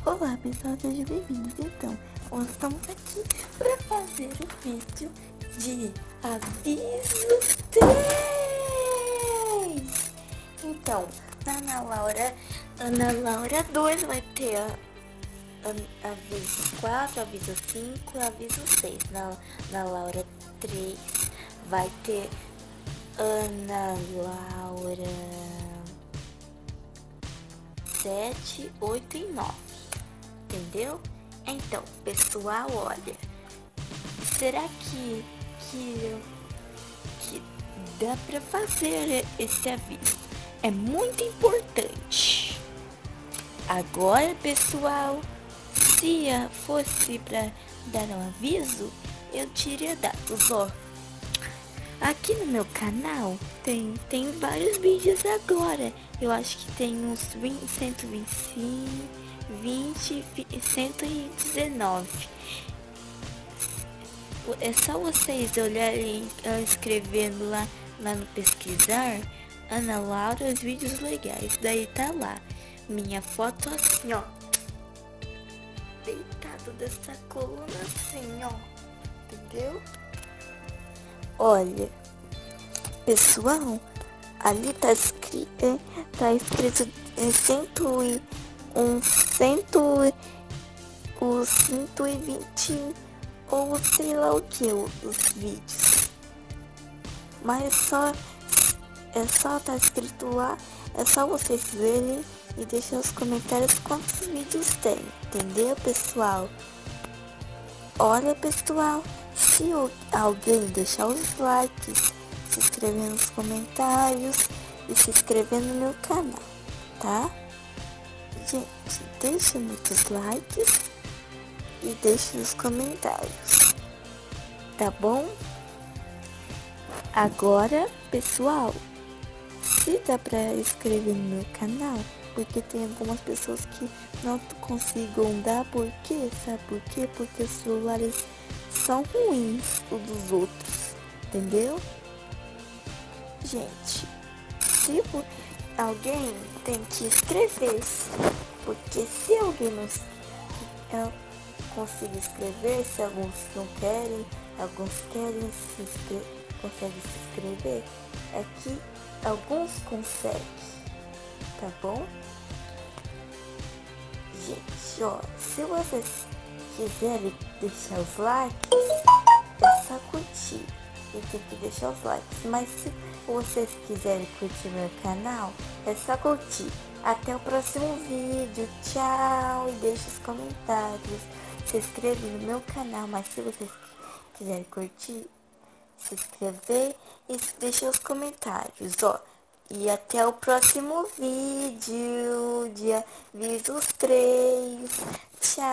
Olá pessoal, sejam bem-vindos. Então, nós estamos aqui para fazer o vídeo de aviso 3. Então, na Ana Laura 2 vai ter aviso 4, aviso 5, aviso 6. Na Laura 3 vai ter Ana Laura 7, 8 e 9. Entendeu? Então, pessoal, olha, será que dá pra fazer esse aviso? É muito importante. Agora, pessoal, se fosse pra dar um aviso, eu teria dado, ó. Aqui no meu canal tem vários vídeos agora. Eu acho que tem uns 125, 20 e 119. É só vocês olharem, escrevendo lá no pesquisar Ana Laura os vídeos legais. Daí tá lá minha foto assim, ó, deitado dessa coluna assim, ó, entendeu? Olha, pessoal, ali tá escrito 120 ou sei lá o que os vídeos. Mas é só tá escrito lá, é só vocês verem e deixar nos comentários quantos vídeos tem, entendeu, pessoal? Olha, pessoal, se alguém deixar os likes, se inscrever nos comentários e se inscrever no meu canal, tá? Gente, deixa muitos likes e deixe nos comentários, tá bom? Agora, pessoal, se dá pra inscrever no meu canal, porque tem algumas pessoas que não consigam dar, por quê? Sabe por quê? Porque os celulares são ruins os dos outros, entendeu? Gente, se alguém tem que inscrever-se, porque se alguém não conseguir escrever, se alguns não querem, alguns querem conseguem se inscrever, é que alguns conseguem, tá bom? Gente, ó, se vocês quiserem deixar os likes, é só curtir e tem que deixar os likes. Mas se vocês quiserem curtir meu canal, é só curtir. Até o próximo vídeo, tchau, e deixe os comentários. Se inscreve no meu canal, mas se vocês quiserem curtir, se inscrever e deixar os comentários, ó. E até o próximo vídeo de avisos 3. Tchau!